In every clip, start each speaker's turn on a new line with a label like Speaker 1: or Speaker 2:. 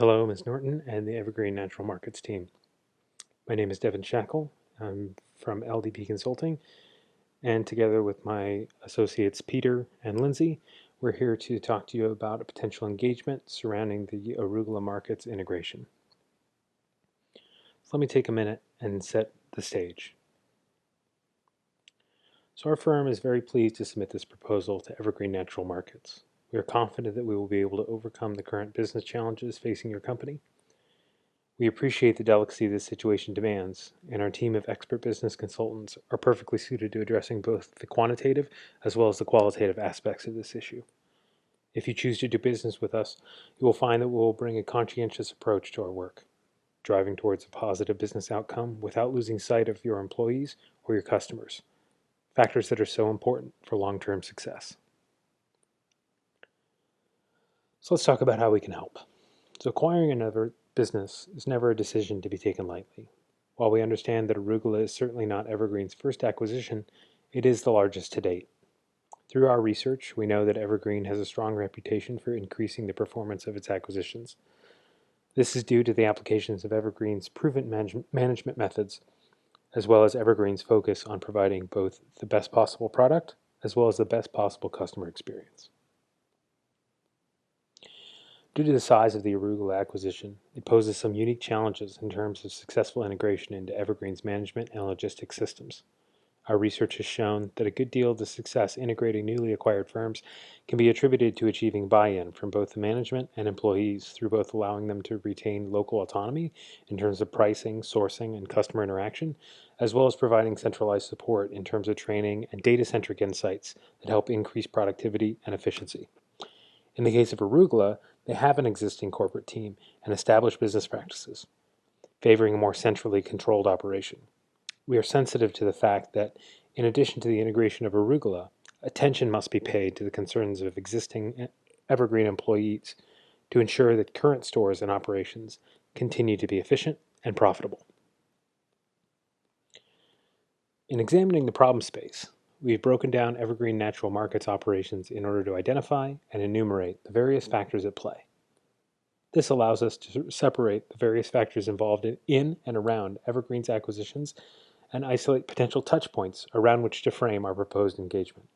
Speaker 1: Hello, Ms. Norton and the Evergreen Natural Markets team. My name is Devin Shackle. I'm from LDP Consulting, and together with my associates Peter and Lindsay, we're here to talk to you about a potential engagement surrounding the arugula markets integration. So let me take a minute and set the stage. So our firm is very pleased to submit this proposal to Evergreen Natural Markets. We are confident that we will be able to overcome the current business challenges facing your company. We appreciate the delicacy this situation demands, and our team of expert business consultants are perfectly suited to addressing both the quantitative as well as the qualitative aspects of this issue. If you choose to do business with us, you will find that we will bring a conscientious approach to our work, driving towards a positive business outcome without losing sight of your employees or your customers, factors that are so important for long-term success. So let's talk about how we can help. So acquiring another business is never a decision to be taken lightly. While we understand that arugula is certainly not Evergreen's first acquisition, it is the largest to date. Through our research, we know that Evergreen has a strong reputation for increasing the performance of its acquisitions. This is due to the applications of Evergreen's proven management methods, as well as Evergreen's focus on providing both the best possible product as well as the best possible customer experience. Due to the size of the arugula acquisition, it poses some unique challenges in terms of successful integration into Evergreen's management and logistics systems. Our research has shown that a good deal of the success integrating newly acquired firms can be attributed to achieving buy-in from both the management and employees through both allowing them to retain local autonomy in terms of pricing, sourcing, and customer interaction, as well as providing centralized support in terms of training and data-centric insights that help increase productivity and efficiency. In the case of arugula, they have an existing corporate team and established business practices, favoring a more centrally controlled operation. We are sensitive to the fact that, in addition to the integration of arugula, attention must be paid to the concerns of existing Evergreen employees to ensure that current stores and operations continue to be efficient and profitable. In examining the problem space, we've broken down Evergreen Natural Markets operations in order to identify and enumerate the various factors at play. This allows us to separate the various factors involved in and around Evergreen's acquisitions and isolate potential touch points around which to frame our proposed engagement.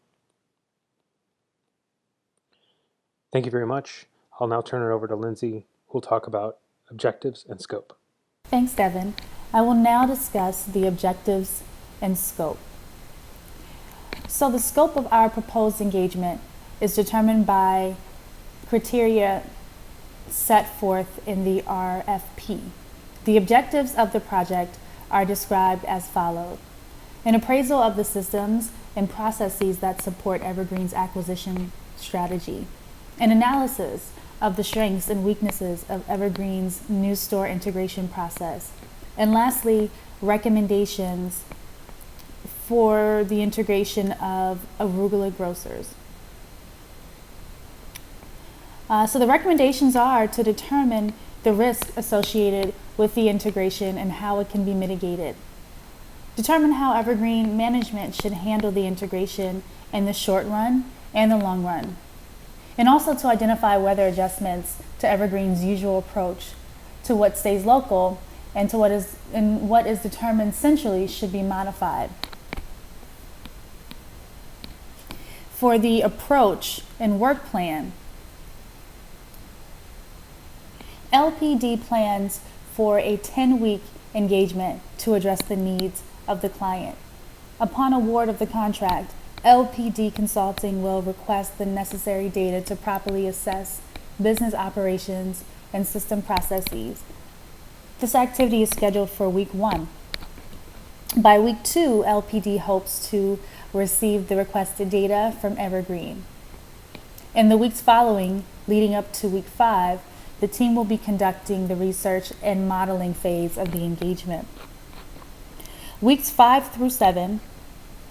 Speaker 1: Thank you very much. I'll now turn it over to Lindsay, who will talk about objectives and scope.
Speaker 2: Thanks, Devin. I will now discuss the objectives and scope. So the scope of our proposed engagement is determined by criteria set forth in the RFP. The objectives of the project are described as follows: an appraisal of the systems and processes that support Evergreen's acquisition strategy, an analysis of the strengths and weaknesses of Evergreen's new store integration process, and lastly, recommendations for the integration of arugula grocers. So the recommendations are to determine the risk associated with the integration and how it can be mitigated. Determine how Evergreen management should handle the integration in the short run and the long run. And also to identify whether adjustments to Evergreen's usual approach to what stays local and to what is determined centrally should be modified. For the approach and work plan, LPD plans for a 10-week engagement to address the needs of the client. Upon award of the contract, LPD Consulting will request the necessary data to properly assess business operations and system processes. This activity is scheduled for week 1. By week 2, LPD hopes to receive the requested data from Evergreen. In the weeks following, leading up to week 5, the team will be conducting the research and modeling phase of the engagement. Weeks 5 through 7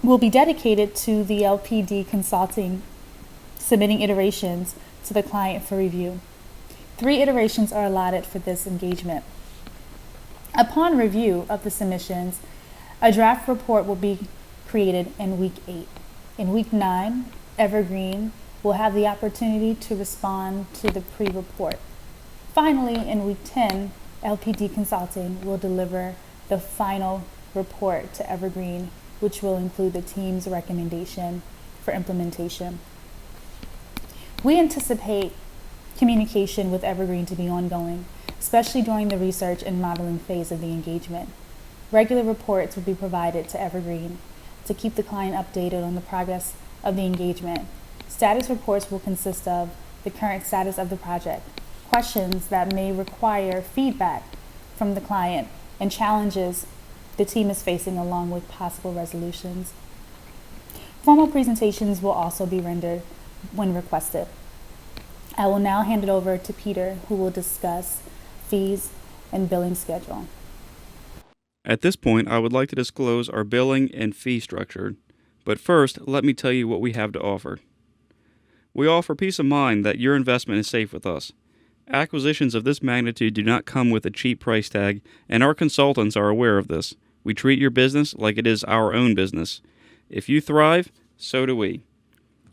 Speaker 2: will be dedicated to the LPD Consulting submitting iterations to the client for review. 3 iterations are allotted for this engagement. Upon review of the submissions, a draft report will be created in week 8. In week 9, Evergreen will have the opportunity to respond to the pre-report. Finally, in week 10, LPD Consulting will deliver the final report to Evergreen, which will include the team's recommendation for implementation. We anticipate communication with Evergreen to be ongoing, especially during the research and modeling phase of the engagement. Regular reports will be provided to Evergreen to keep the client updated on the progress of the engagement. Status reports will consist of the current status of the project, questions that may require feedback from the client, and challenges the team is facing along with possible resolutions. Formal presentations will also be rendered when requested. I will now hand it over to Peter, who will discuss fees and billing schedule.
Speaker 3: At this point, I would like to disclose our billing and fee structure, but first, let me tell you what we have to offer. We offer peace of mind that your investment is safe with us. Acquisitions of this magnitude do not come with a cheap price tag, and our consultants are aware of this. We treat your business like it is our own business. If you thrive, so do we.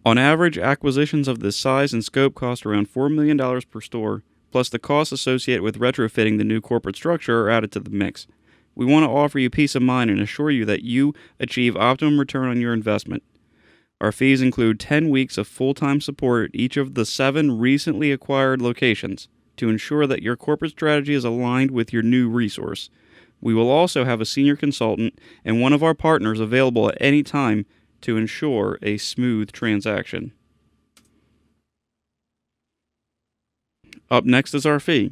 Speaker 3: On average, acquisitions of this size and scope cost around $4 million per store, plus the costs associated with retrofitting the new corporate structure are added to the mix. We want to offer you peace of mind and assure you that you achieve optimum return on your investment. Our fees include 10 weeks of full-time support at each of the 7 recently acquired locations to ensure that your corporate strategy is aligned with your new resource. We will also have a senior consultant and one of our partners available at any time to ensure a smooth transaction. Up next is our fee.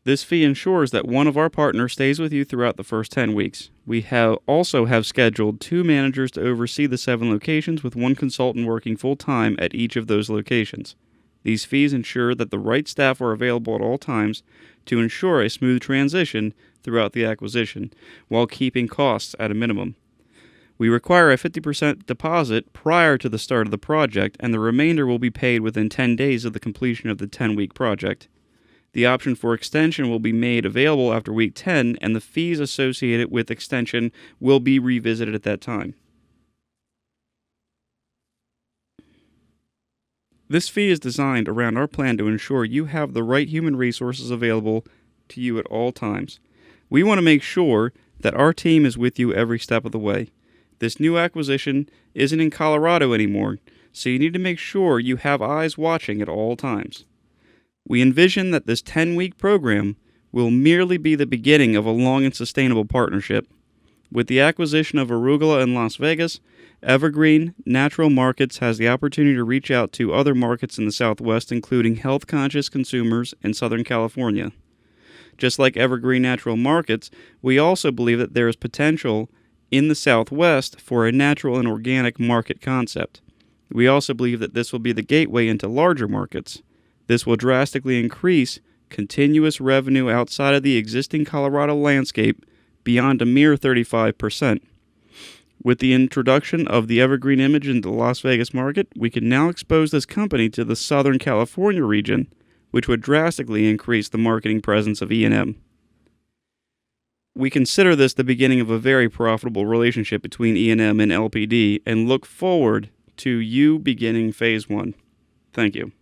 Speaker 3: This fee ensures that one of our partners stays with you throughout the first 10 weeks. We also have scheduled 2 managers to oversee the 7 locations with 1 consultant working full-time at each of those locations. These fees ensure that the right staff are available at all times to ensure a smooth transition throughout the acquisition, while keeping costs at a minimum. We require a 50% deposit prior to the start of the project, and the remainder will be paid within 10 days of the completion of the 10-week project. The option for extension will be made available after week 10, and the fees associated with extension will be revisited at that time. This fee is designed around our plan to ensure you have the right human resources available to you at all times. We want to make sure that our team is with you every step of the way. This new acquisition isn't in Colorado anymore, so you need to make sure you have eyes watching at all times. We envision that this 10-week program will merely be the beginning of a long and sustainable partnership. With the acquisition of Arugula in Las Vegas, Evergreen Natural Markets has the opportunity to reach out to other markets in the Southwest, including health-conscious consumers in Southern California. Just like Evergreen Natural Markets, we also believe that there is potential in the Southwest for a natural and organic market concept. We also believe that this will be the gateway into larger markets. This will drastically increase continuous revenue outside of the existing Colorado landscape beyond a mere 35%. With the introduction of the Evergreen image into the Las Vegas market, we can now expose this company to the Southern California region, which would drastically increase the marketing presence of E&M. We consider this the beginning of a very profitable relationship between E&M and LPD and look forward to you beginning Phase 1. Thank you.